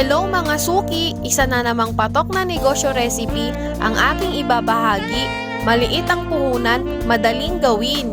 Hello mga suki! Isa na namang patok na negosyo recipe ang aking ibabahagi. Maliit ang puhunan, madaling gawin.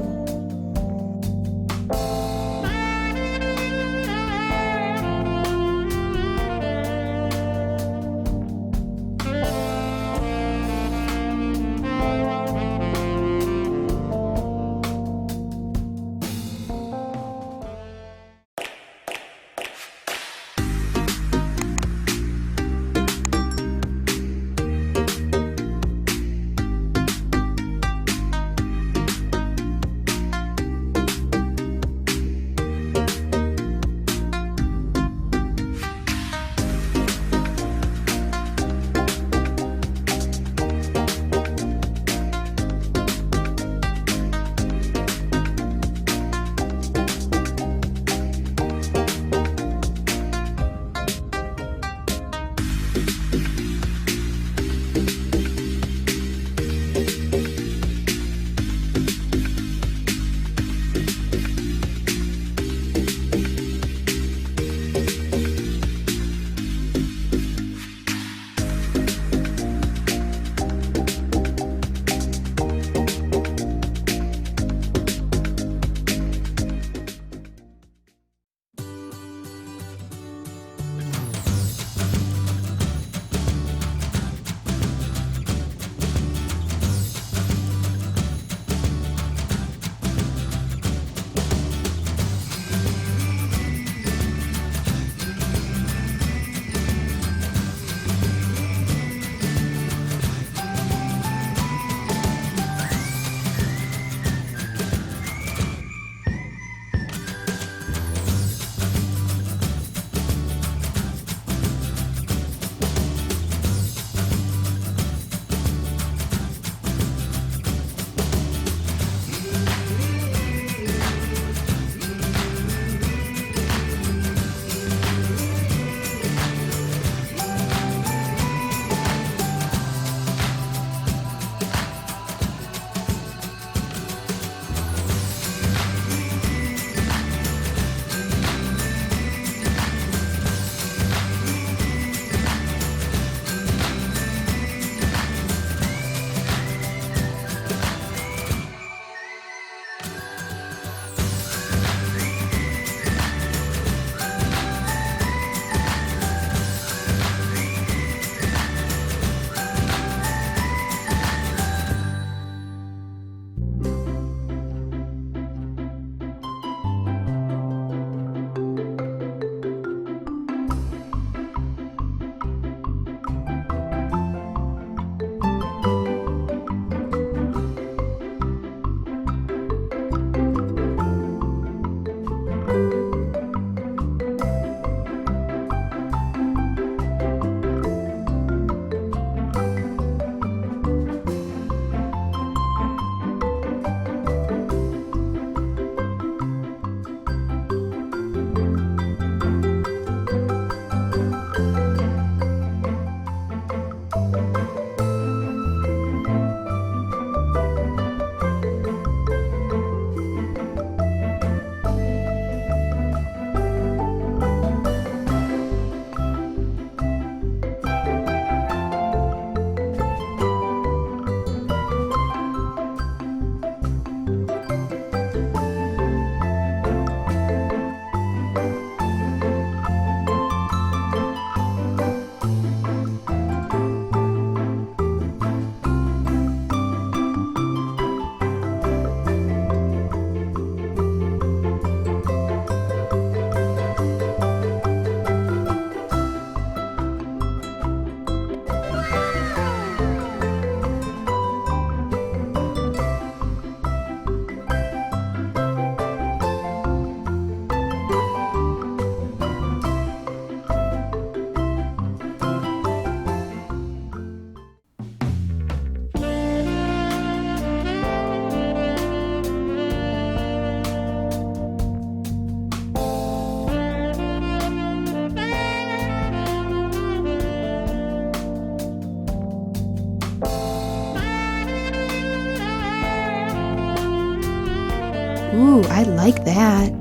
Ooh, I like that.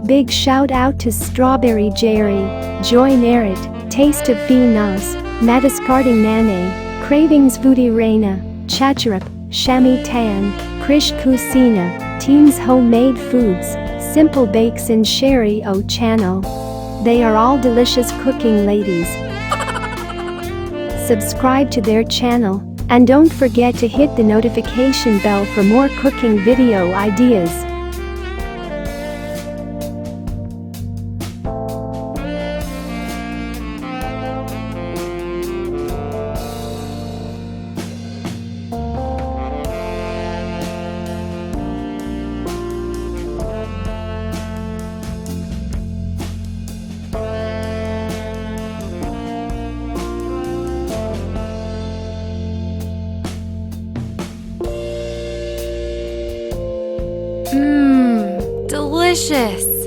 Big shout out to Strawberry Jerry, Joy Merit, Taste of Finas, Madiscarding Nane, Cravings Voodie Reina, Chacharap, Shami Tan, Krish Kusina, Team's Homemade Foods, Simple Bakes and Sherry O channel. They are all delicious cooking ladies. Subscribe to their channel, and don't forget to hit the notification bell for more cooking video ideas. Delicious!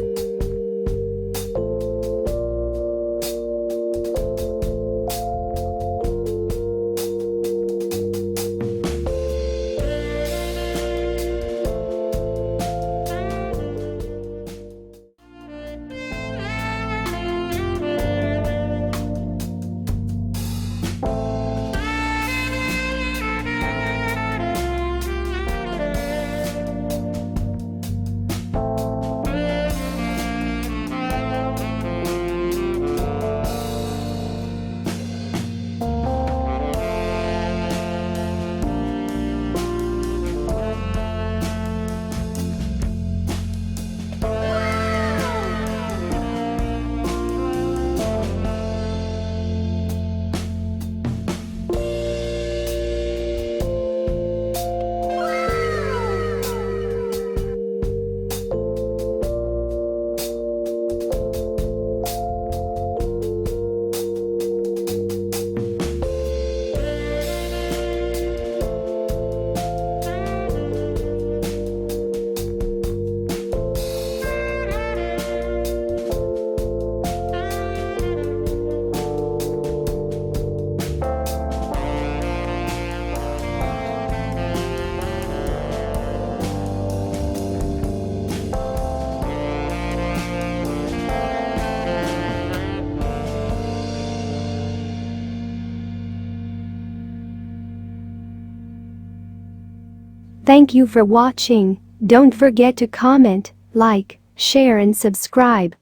Thank you for watching. Don't forget to comment, like, share and subscribe.